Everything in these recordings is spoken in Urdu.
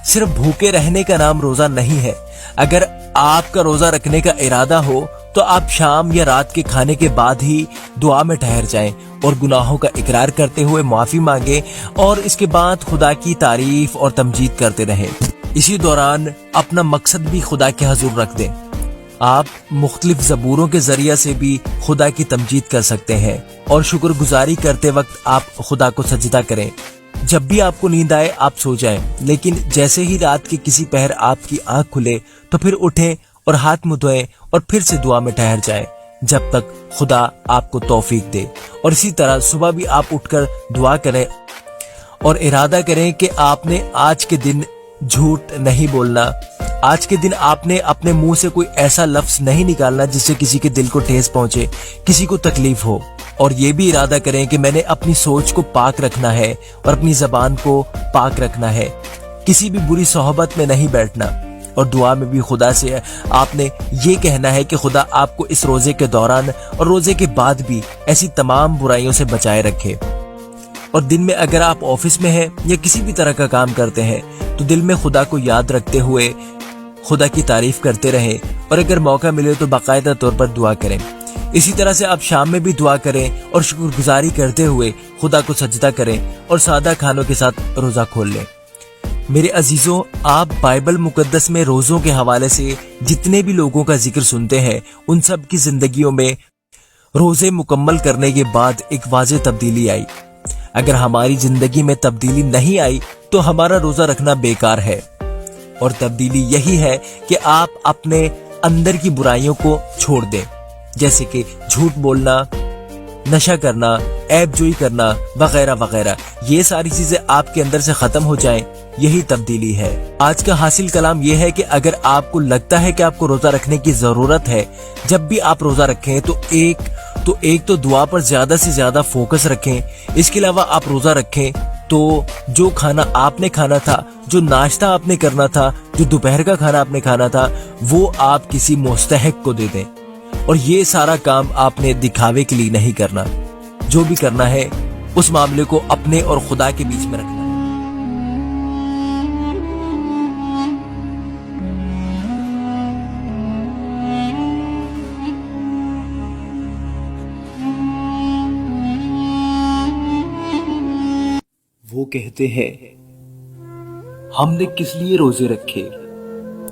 صرف بھوکے رہنے کا نام روزہ نہیں ہے۔ اگر آپ کا روزہ رکھنے کا ارادہ ہو تو آپ شام یا رات کے کھانے کے بعد ہی دعا میں ٹھہر جائیں اور گناہوں کا اقرار کرتے ہوئے معافی مانگیں، اور اس کے بعد خدا کی تعریف اور تمجید کرتے رہیں۔ اسی دوران اپنا مقصد بھی خدا کے حضور رکھ دیں۔ آپ مختلف زبوروں کے ذریعہ سے بھی خدا کی تمجید کر سکتے ہیں، اور شکر گزاری کرتے وقت آپ خدا کو سجدہ کریں۔ جب بھی آپ کو نیند آئے آپ سو جائیں، لیکن جیسے ہی رات کے کسی پہر آپ کی آنکھ کھلے تو پھر اٹھیں اور ہاتھ منہ دھوئیں اور پھر سے دعا میں ٹھہر جائیں جب تک خدا آپ کو توفیق دے۔ اور اسی طرح صبح بھی آپ اٹھ کر دعا کریں اور ارادہ کریں کہ آپ نے آج کے دن جھوٹ نہیں بولنا۔ آج کے دن آپ نے اپنے منہ سے کوئی ایسا لفظ نہیں نکالنا جس سے کسی کے دل کو ٹھیس پہنچے، کسی کو تکلیف ہو۔ اور یہ بھی ارادہ کریں کہ میں نے اپنی سوچ کو پاک رکھنا ہے اور اپنی زبان کو پاک رکھنا ہے، کسی بھی بری صحبت میں نہیں بیٹھنا۔ اور دعا میں بھی خدا سے آپ نے یہ کہنا ہے کہ خدا آپ کو اس روزے کے دوران اور روزے کے بعد بھی ایسی تمام برائیوں سے بچائے رکھے۔ اور دن میں اگر آپ آفس میں ہیں یا کسی بھی طرح کا کام کرتے ہیں تو دل میں خدا کو یاد رکھتے ہوئے خدا کی تعریف کرتے رہیں، اور اگر موقع ملے تو باقاعدہ طور پر دعا کریں۔ اسی طرح سے آپ شام میں بھی دعا کریں اور شکر گزاری کرتے ہوئے خدا کو سجدہ کریں اور سادہ کھانوں کے ساتھ روزہ کھول لیں۔ میرے عزیزوں، آپ بائبل مقدس میں روزوں کے حوالے سے جتنے بھی لوگوں کا ذکر سنتے ہیں ان سب کی زندگیوں میں روزے مکمل کرنے کے بعد ایک واضح تبدیلی آئی۔ اگر ہماری زندگی میں تبدیلی نہیں آئی تو ہمارا روزہ رکھنا بیکار ہے، اور تبدیلی یہی ہے کہ آپ اپنے اندر کی برائیوں کو چھوڑ دیں، جیسے کہ جھوٹ بولنا، نشہ کرنا، عیب جوئی کرنا وغیرہ وغیرہ۔ یہ ساری چیزیں آپ کے اندر سے ختم ہو جائیں، یہی تبدیلی ہے۔ آج کا حاصل کلام یہ ہے کہ اگر آپ کو لگتا ہے کہ آپ کو روزہ رکھنے کی ضرورت ہے، جب بھی آپ روزہ رکھیں تو ایک تو دعا پر زیادہ سے زیادہ فوکس رکھیں۔ اس کے علاوہ آپ روزہ رکھیں تو جو کھانا آپ نے کھانا تھا، جو ناشتہ آپ نے کرنا تھا، جو دوپہر کا کھانا آپ نے کھانا تھا، وہ آپ کسی مستحق کو دے دیں۔ اور یہ سارا کام آپ نے دکھاوے کے لیے نہیں کرنا، جو بھی کرنا ہے اس معاملے کو اپنے اور خدا کے بیچ میں رکھنا ہے۔ وہ کہتے ہیں، ہم نے کس لیے روزے رکھے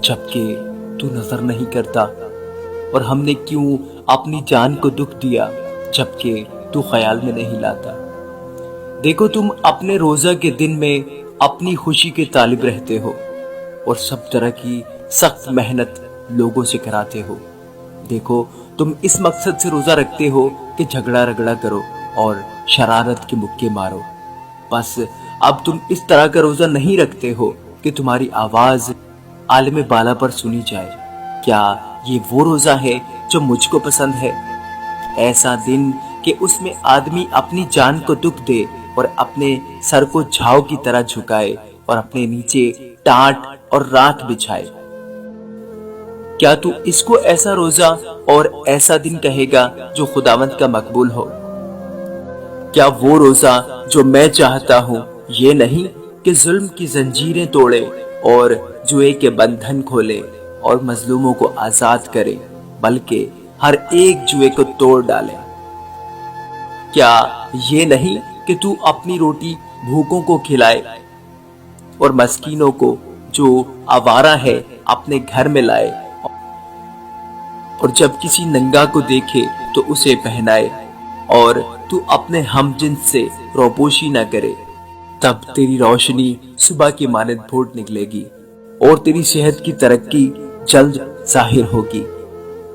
جبکہ تو نظر نہیں کرتا، اور ہم نے کیوں اپنی جان کو دکھ دیا جبکہ تو خیال میں نہیں لاتا۔ دیکھو، تم اپنے روزہ کے دن میں اپنی خوشی کے طالب رہتے ہو اور سب طرح کی سخت محنت لوگوں سے کراتے ہو۔ دیکھو، تم اس مقصد سے روزہ رکھتے ہو کہ جھگڑا رگڑا کرو اور شرارت کے مکے مارو۔ بس اب تم اس طرح کا روزہ نہیں رکھتے ہو کہ تمہاری آواز عالم بالا پر سنی جائے۔ کیا یہ وہ روزہ ہے جو مجھ کو پسند ہے؟ ایسا دن کہ اس میں آدمی اپنی جان کو دکھ دے اور اپنے سر کو جھاؤ کی طرح جھکائے اور اپنے نیچے ٹانٹ اور راکھ بچھائے۔ کیا تو اس کو ایسا روزہ اور ایسا دن کہے گا جو خداوند کا مقبول ہو؟ کیا وہ روزہ جو میں چاہتا ہوں یہ نہیں کہ ظلم کی زنجیریں توڑے اور جوئے کے بندھن کھولے اور مظلوموں کو آزاد کرے، بلکہ ہر ایک جوئے کو توڑ ڈالے؟ کیا یہ نہیں کہ تو اپنی روٹی بھوکوں کو کھلائے اور مسکینوں کو جو آوارہ ہے اپنے گھر میں لائے، اور جب کسی ننگا کو دیکھے تو اسے پہنائے، اور تو اپنے ہم جنس سے روپوشی نہ کرے؟ تب تیری روشنی صبح کی مانند پھوٹ نکلے گی اور تیری صحت کی ترقی جلد ظاہر ہوگی۔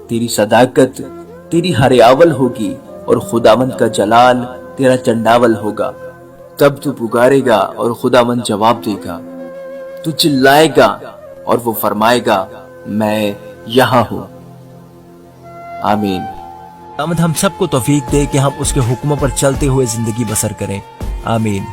تیری صداقت تیری ہریاول ہوگی اور خداوند کا جلال تیرا چنڈاول ہوگا۔ تب تو پکارے گا اور خداوند جواب دے گا، تو چلائے گا اور وہ فرمائے گا، میں یہاں ہوں۔ آمین۔ خداوند ہم سب کو توفیق دے کہ ہم اس کے حکموں پر چلتے ہوئے زندگی بسر کریں۔ آمین۔